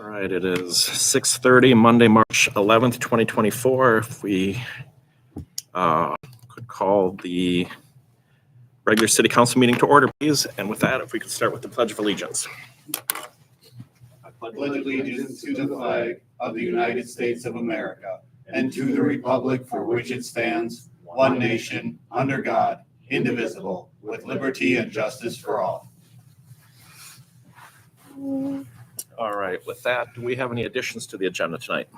All right, it is 6:30, Monday, March 11th, 2024. If we could call the regular city council meeting to order, please. And with that, if we could start with the Pledge of Allegiance. I pledge allegiance to the flag of the United States of America and to the republic for which it stands, one nation, under God, indivisible, with liberty and justice for all. All right, with that, do we have any additions to the agenda tonight?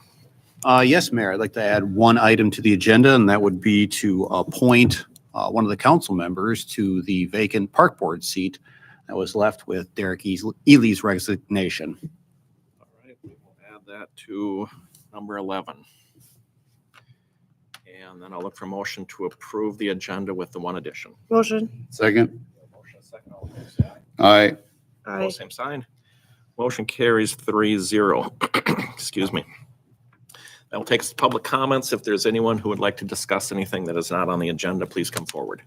Yes, Mayor, I'd like to add one item to the agenda, and that would be to appoint one of the council members to the vacant park board seat that was left with Derek Ely's resignation. All right, we will add that to number 11. And then I'll look for a motion to approve the agenda with the one addition. Motion. Second. Motion second, all in favor, say aye. Aye. Aye. Opposed, same sign. Motion carries 3-0. Excuse me. That will take us to public comments. If there's anyone who would like to discuss anything that is not on the agenda, please come forward.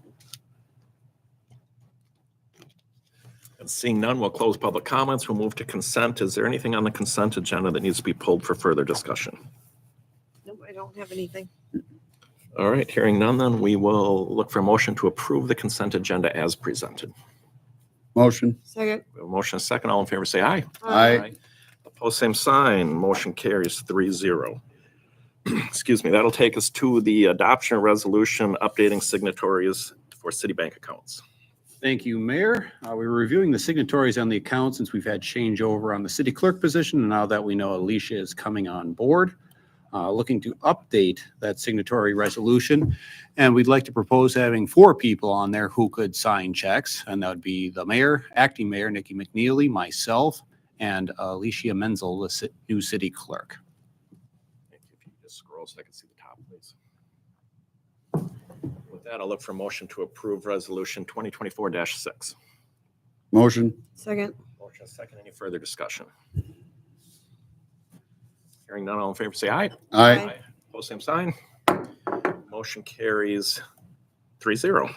And seeing none, we'll close public comments. We'll move to consent. Is there anything on the consent agenda that needs to be pulled for further discussion? No, I don't have anything. All right, hearing none, then we will look for a motion to approve the consent agenda as presented. Motion. Second. We have a motion and a second. All in favor, say aye. Aye. Opposed, same sign. Motion carries 3-0. Excuse me. That'll take us to the adoption resolution updating signatories for city bank accounts. Thank you, Mayor. We're reviewing the signatories on the account since we've had changeover on the city clerk position, and now that we know Alicia is coming on board. Looking to update that signatory resolution. And we'd like to propose having 4 people on there who could sign checks. And that would be the mayor, acting mayor, Nikki McNeely, myself, and Alicia Menzel, the new city clerk. If you just scroll so I can see the top, please. With that, I'll look for a motion to approve resolution 2024-6. Motion. Second. Motion second. Any further discussion? Hearing none, all in favor, say aye. Aye. Opposed, same sign. Motion carries 3-0.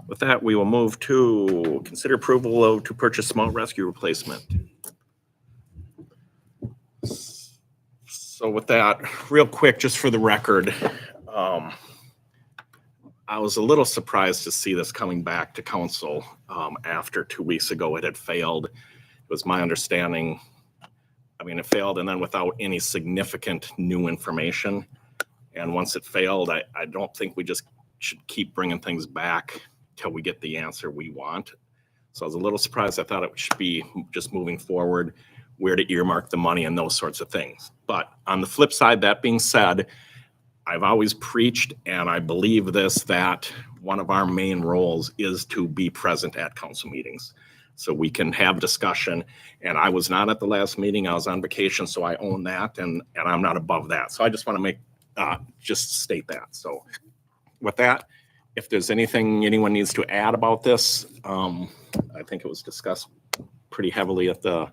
With that, we will move to consider approval to purchase small rescue replacement. So with that, real quick, just for the record, I was a little surprised to see this coming back to council after 2 weeks ago it had failed. It was my understanding, it failed and then without any significant new information. And once it failed, I don't think we just should keep bringing things back till we get the answer we want. So I was a little surprised. I thought it should be just moving forward, where to earmark the money and those sorts of things. But on the flip side, that being said, I've always preached, and I believe this, that one of our main roles is to be present at council meetings so we can have discussion. And I was not at the last meeting. I was on vacation, so I own that, and I'm not above that. So I just want to just state that. So with that, if there's anything anyone needs to add about this, I think it was discussed pretty heavily at the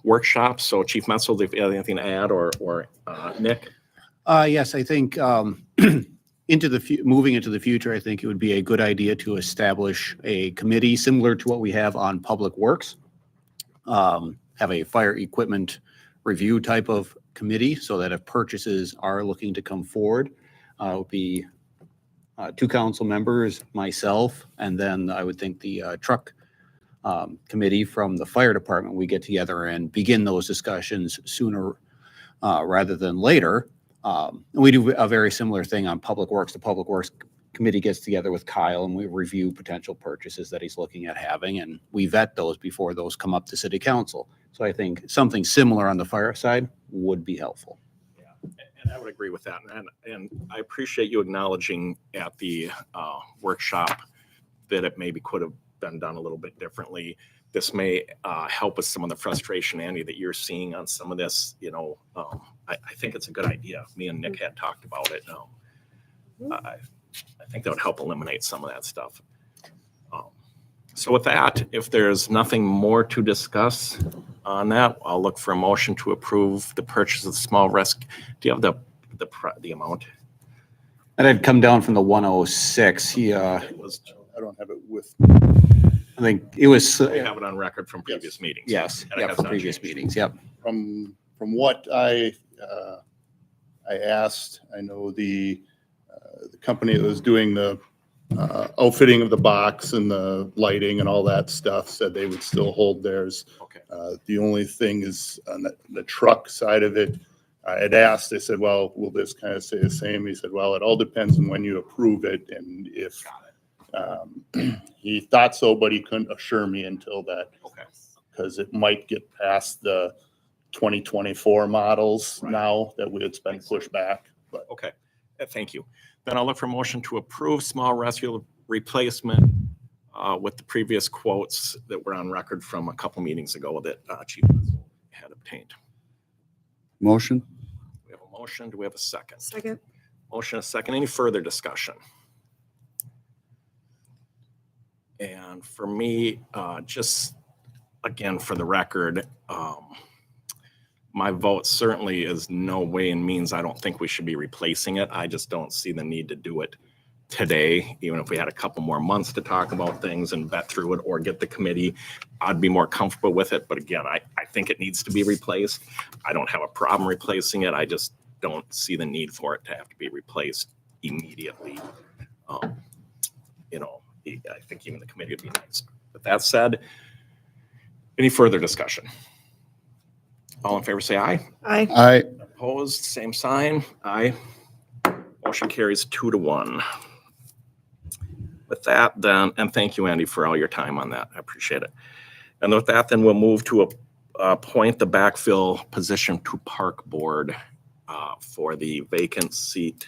workshop. So Chief Menzel, if you have anything to add, or Nick? Yes, I think moving into the future, I think it would be a good idea to establish a committee similar to what we have on Public Works. Have a fire equipment review type of committee so that if purchases are looking to come forward, it would be 2 council members, myself, and then I would think the truck committee from the fire department. We get together and begin those discussions sooner rather than later. We do a very similar thing on Public Works. The Public Works Committee gets together with Kyle and we review potential purchases that he's looking at having, and we vet those before those come up to City Council. So I think something similar on the fire side would be helpful. Yeah, and I would agree with that. And I appreciate you acknowledging at the workshop that it maybe could have been done a little bit differently. This may help with some of the frustration, Andy, that you're seeing on some of this. I think it's a good idea. Me and Nick had talked about it. I think that would help eliminate some of that stuff. So with that, if there's nothing more to discuss on that, I'll look for a motion to approve the purchase of the small rescue. Do you have the amount? And I'd come down from the 106. It was, I don't have it with. I think it was. we have it on record from previous meetings. Yes, And it has from not previous changed. meetings, yep. from what I asked, I know the company that was doing the outfitting of the box and the lighting and all that stuff said they would still hold theirs. Okay. The only thing is on the truck side of it, I had asked, they said, well, will this kind of stay the same? He said, well, it all depends on when you approve it and if he thought so, but he couldn't assure me until that, Okay. because it might get past the 2024 models Right. now that it's been pushed back. But Okay. Thank you. Then I'll look for a motion to approve small rescue replacement with the previous quotes that were on record from a couple meetings ago that Chief had obtained. Motion? We have a motion. Do we have a second? Second. Motion, a second. Any further discussion? And for me, just again, for the record, my vote certainly is no way and means I don't think we should be replacing it. I just don't see the need to do it today. Even if we had a couple more months to talk about things and vet through it or get the committee, I'd be more comfortable with it. But again, I think it needs to be replaced. I don't have a problem replacing it. I just don't see the need for it to have to be replaced immediately. I think even the committee would be nice. With that said, any further discussion? All in favor, say aye. Aye. Aye. Opposed, same sign. Aye. Motion carries 2-1. With that, then, and thank you, Andy, for all your time on that. I appreciate it. And with that, then we'll move to appoint the backfill position to Park Board for the vacant seat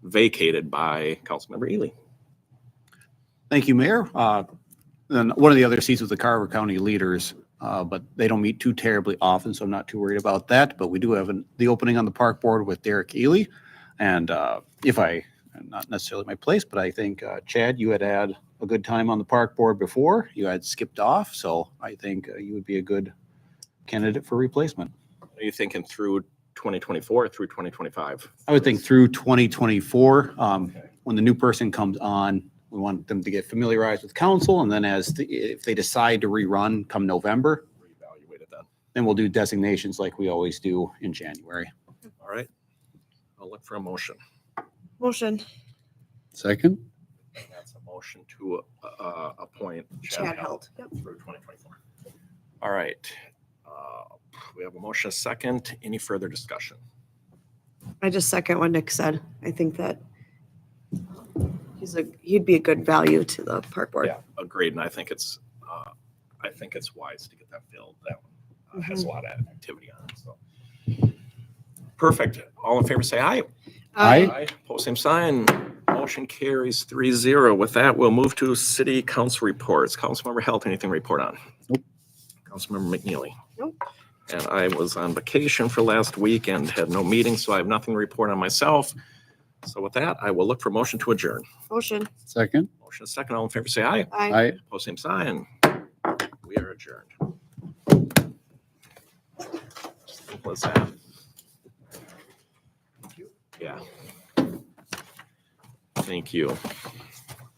vacated by Councilmember Ely. Thank you, Mayor. And one of the other seats was the Carver County Leaders, but they don't meet too terribly often, so I'm not too worried about that. But we do have the opening on the Park Board with Derek Ely. And not necessarily my place, but I think, Chad, you had had a good time on the Park Board before. You had skipped off, so I think you would be a good candidate for replacement. Are you thinking through 2024 or through 2025? I would think through 2024, when the new person comes on, we want them to get familiarized with council, and then if they decide to rerun come November, Reevaluate it then. then we'll do designations like we always do in January. All right. I'll look for a motion. Motion. Second? That's a motion to appoint Chad Chad Held. Held Yep. through 2024. All right. We have a motion, a second. Any further discussion? I just second what Nick said. I think that he'd be a good value to the park board. Yeah, agreed. And I think it's wise to get that filled. That one has a lot of activity on it. So perfect. All in favor, say aye. Aye. Post same sign. Motion carries 3-0. With that, we'll move to city council reports. Councilmember Helt, anything to report on? Nope. Councilmember McNeely? Nope. And I was on vacation for last week and had no meeting, so I have nothing to report on myself. So with that, I will look for motion to adjourn. Motion. Second? Motion is second. All in favor, say aye. Aye. Aye. Post same sign. We are adjourned. Simple as that. Yeah. Thank you.